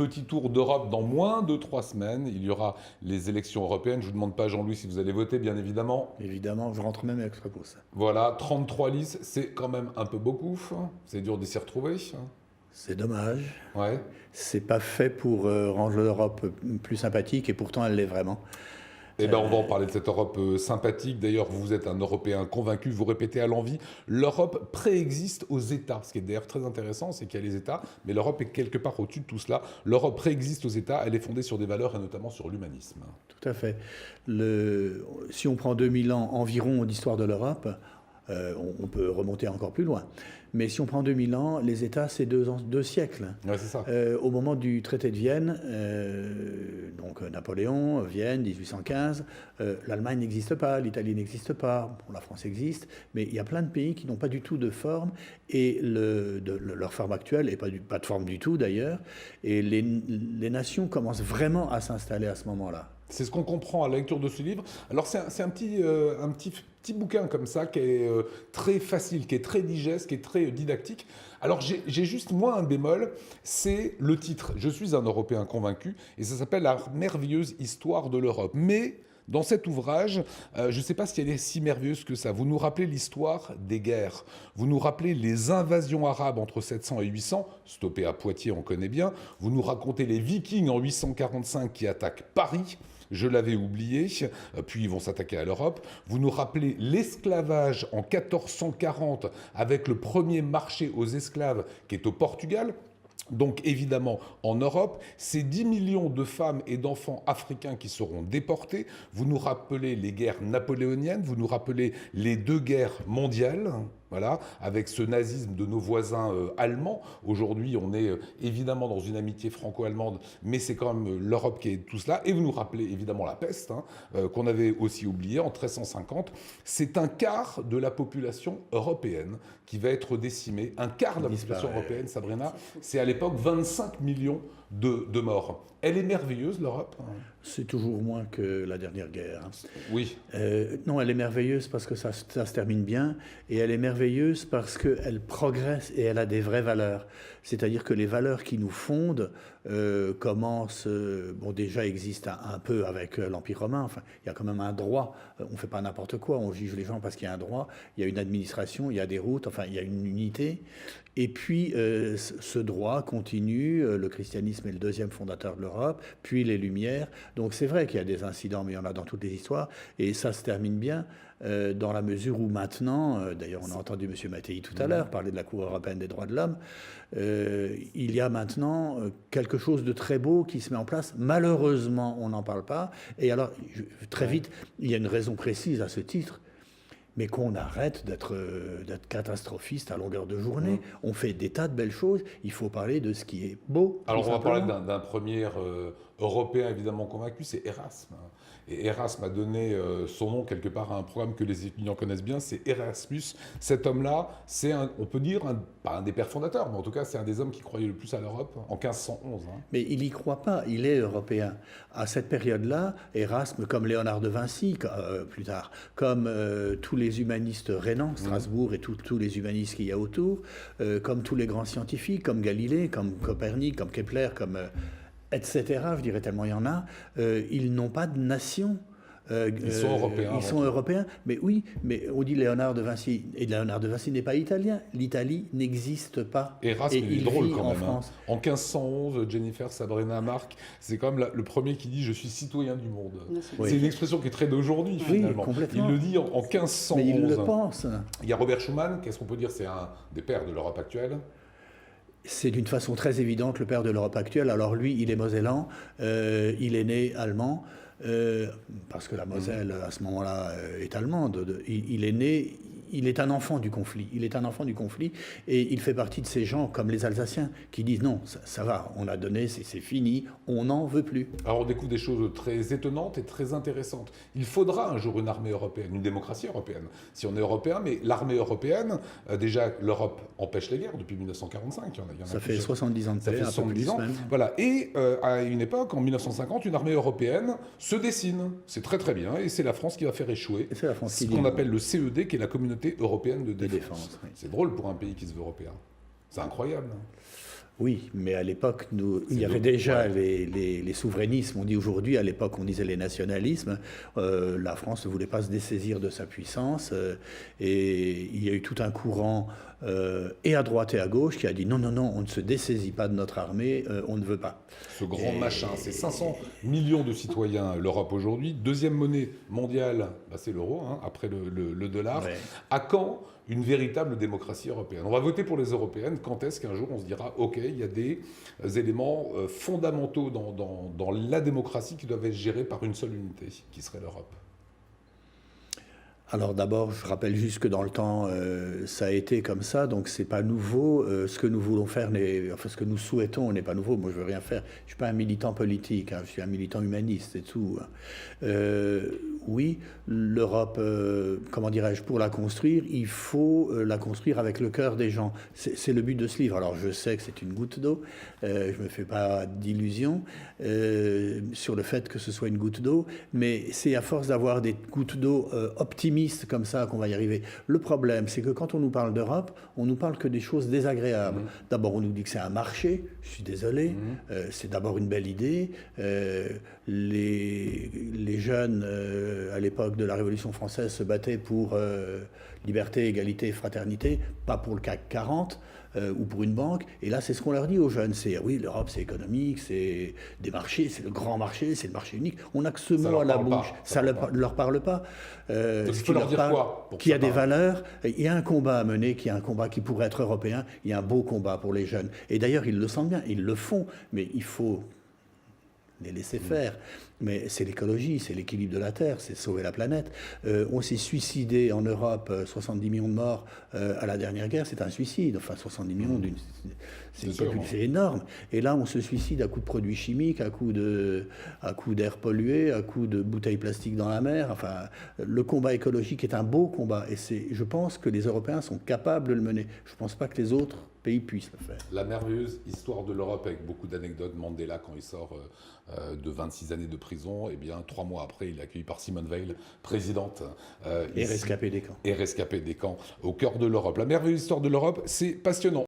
Petit tour d'Europe dans moins de 3 semaines. Il y aura les élections européennes. Je ne vous demande pas, Jean-Louis, si vous allez voter, bien évidemment. Évidemment, je rentre même avec pour ça. Voilà, 33 listes, c'est quand même un peu beaucoup. C'est dur de s'y retrouver. C'est dommage. Ouais. C'est pas fait pour rendre l'Europe plus sympathique et pourtant elle l'est vraiment. Eh bien, on va en parler de cette Europe sympathique. D'ailleurs, vous êtes un Européen convaincu, vous répétez à l'envi, l'Europe préexiste aux États. Ce qui est d'ailleurs très intéressant, c'est qu'il y a les États, mais l'Europe est quelque part au-dessus de tout cela. L'Europe préexiste aux États, elle est fondée sur des valeurs et notamment sur l'humanisme. Tout à fait. Si on prend 2000 ans environ d'histoire de l'Europe, on peut remonter encore plus loin. Mais si on prend 2000 ans, les États, c'est 2 siècles. Ouais, c'est ça. Au moment du traité de Vienne, donc Napoléon, Vienne, 1815, l'Allemagne n'existe pas, l'Italie n'existe pas, bon, la France existe, mais il y a plein de pays qui n'ont pas du tout de forme, et leur forme actuelle n'est pas de forme du tout d'ailleurs, et les nations commencent vraiment à s'installer à ce moment-là. C'est ce qu'on comprend à la lecture de ce livre. Alors c'est un petit bouquin comme ça qui est très facile, qui est très digeste, qui est très didactique. Alors j'ai juste moi un bémol, c'est le titre. Je suis un Européen convaincu et ça s'appelle La merveilleuse histoire de l'Europe. Mais dans cet ouvrage, je ne sais pas si elle est si merveilleuse que ça. Vous nous rappelez l'histoire des guerres. Vous nous rappelez les invasions arabes entre 700 et 800, stoppées à Poitiers, on connaît bien. Vous nous racontez les Vikings en 845 qui attaquent Paris. Je l'avais oublié, puis ils vont s'attaquer à l'Europe. Vous nous rappelez l'esclavage en 1440 avec le premier marché aux esclaves qui est au Portugal. Donc évidemment, en Europe, c'est 10 millions de femmes et d'enfants africains qui seront déportés. Vous nous rappelez les guerres napoléoniennes, vous nous rappelez les 2 guerres mondiales. Voilà, avec ce nazisme de nos voisins allemands. Aujourd'hui, on est évidemment dans une amitié franco-allemande, mais c'est quand même l'Europe qui est tout cela. Et vous nous rappelez évidemment la peste, qu'on avait aussi oubliée en 1350. C'est un quart de la population européenne qui va être décimée. Un quart de la population européenne, Sabrina, c'est à l'époque 25 millions de morts. Elle est merveilleuse, l'Europe. C'est toujours moins que la dernière guerre. Oui. Non, elle est merveilleuse parce que ça se termine bien, et elle est merveilleuse parce qu'elle progresse et elle a des vraies valeurs. C'est-à-dire que les valeurs qui nous fondent commencent, déjà existent un peu avec l'Empire romain. Enfin, il y a quand même un droit. On ne fait pas n'importe quoi, on juge les gens parce qu'il y a un droit. Il y a une administration, il y a des routes, enfin, il y a une unité. Et puis, ce droit continue. Le christianisme est le 2e fondateur de l'Europe, puis les Lumières. Donc c'est vrai qu'il y a des incidents, mais il y en a dans toutes les histoires. Et ça se termine bien dans la mesure où maintenant, d'ailleurs on a entendu M. Mattei tout à l'heure parler de la Cour européenne des droits de l'homme, il y a maintenant quelque chose de très beau qui se met en place. Malheureusement, on n'en parle pas. Et alors, très vite, il y a une raison précise à ce titre. Mais qu'on arrête d'être catastrophiste à longueur de journée. On fait des tas de belles choses. Il faut parler de ce qui est beau. Alors on va parler d'un premier Européen évidemment convaincu, c'est Erasme. Et Erasme a donné son nom quelque part à un programme que les étudiants connaissent bien, c'est Erasmus. Cet homme-là, c'est on peut dire, pas un des pères fondateurs, mais en tout cas c'est un des hommes qui croyait le plus à l'Europe en 1511. Mais il n'y croit pas, il est européen. À cette période-là, Erasme, comme Léonard de Vinci plus tard, comme tous les humanistes rhénans, Strasbourg et tous les humanistes qu'il y a autour, comme tous les grands scientifiques, comme Galilée, comme Copernic, comme Kepler, comme etc., je dirais tellement il y en a, ils n'ont pas de nation. Ils sont européens. Ils sont européens, mais oui, mais on dit Léonard de Vinci, et Léonard de Vinci n'est pas italien. L'Italie n'existe pas. Erasme, il est drôle quand même. France. En 1511, Jennifer Sabrina Marc, c'est quand même le premier qui dit « je suis citoyen du monde ». C'est une expression qui est très d'aujourd'hui finalement. Complètement. Il le dit en 1511. Mais il le pense. Il y a Robert Schuman, qu'est-ce qu'on peut dire, c'est un des pères de l'Europe actuelle. C'est d'une façon très évidente le père de l'Europe actuelle. Alors lui, il est mosellan, il est né allemand, parce que la Moselle, à ce moment-là, est allemande. Il est né... Il est un enfant du conflit. Il est un enfant du conflit et il fait partie de ces gens comme les Alsaciens qui disent non, ça va, on a donné, c'est fini, on n'en veut plus. Alors on découvre des choses très étonnantes et très intéressantes. Il faudra un jour une armée européenne, une démocratie européenne, si on est européen, mais l'armée européenne, déjà l'Europe empêche les guerres depuis 1945. Ça fait 70 ans de paix, ça fait 70 ans. Voilà. Et à une époque, en 1950, une armée européenne se dessine. C'est très très bien et c'est la France qui va faire échouer ce qu'on appelle le CED, qui est la communauté européenne de défense. Oui. C'est drôle pour un pays qui se veut européen. C'est incroyable. Oui, mais à l'époque, il y avait d'autres, déjà ouais. les souverainismes, on dit aujourd'hui, à l'époque on disait les nationalismes. La France ne voulait pas se dessaisir de sa puissance, et il y a eu tout un courant, et à droite et à gauche, qui a dit non, non, non, on ne se dessaisit pas de notre armée, on ne veut pas. Ce grand machin, c'est Et 500 millions de citoyens, l'Europe aujourd'hui. Deuxième monnaie mondiale, bah, c'est l'euro, hein, après le dollar. ouais. À quand une véritable démocratie européenne? On va voter pour les européennes. Quand est-ce qu'un jour on se dira, OK, il y a des éléments fondamentaux dans la démocratie qui doivent être gérés par une seule unité, qui serait l'Europe? Alors d'abord, je rappelle juste que dans le temps, ça a été comme ça, donc c'est pas nouveau. Ce que nous voulons faire, enfin ce que nous souhaitons n'est pas nouveau. Moi, je veux rien faire. Je suis pas un militant politique, hein, je suis un militant humaniste, c'est tout, hein. Oui, l'Europe, comment dirais-je, pour la construire, il faut la construire avec le cœur des gens. C'est le but de ce livre. Alors je sais que c'est une goutte d'eau, je me fais pas d'illusions sur le fait que ce soit une goutte d'eau, mais c'est à force d'avoir des gouttes d'eau optimistes comme ça qu'on va y arriver. Le problème, c'est que quand on nous parle d'Europe, on nous parle que des choses désagréables. D'abord, on nous dit que c'est un marché. Je suis désolé. C'est d'abord une belle idée. Les jeunes, à l'époque de la Révolution française, se battaient pour liberté, égalité, fraternité, pas pour le CAC 40. Ou pour une banque. Et là, c'est ce qu'on leur dit aux jeunes. C'est oui, l'Europe, c'est économique, c'est des marchés, c'est le grand marché, c'est le marché unique. On n'a que ce mot à la bouche. Ça ne leur parle pas. Donc il faut leur dire quoi pour que qu'il y a ça des parle? valeurs. Il y a un combat à mener, qui est un combat qui pourrait être européen. Il y a un beau combat pour les jeunes. Et d'ailleurs, ils le sentent bien, ils le font. Mais il faut les laisser faire. Mais c'est l'écologie, c'est l'équilibre de la Terre, c'est sauver la planète. On s'est suicidé en Europe, 70 millions de morts à la dernière guerre, c'est un suicide. Enfin, 70 millions, c'est énorme. Et là, on se suicide à coups de produits chimiques, à coups d'air pollué, à coups de bouteilles plastiques dans la mer. Enfin, le combat écologique est un beau combat. Et je pense que les Européens sont capables de le mener. Je ne pense pas que les autres pays puissent le faire. La merveilleuse histoire de l'Europe avec beaucoup d'anecdotes. Mandela, quand il sort de 26 années de prison, et bien 3 mois après, il est accueilli par Simone Veil, présidente. Et rescapé des camps. Et rescapé des camps au cœur de l'Europe. La merveilleuse histoire de l'Europe, c'est passionnant.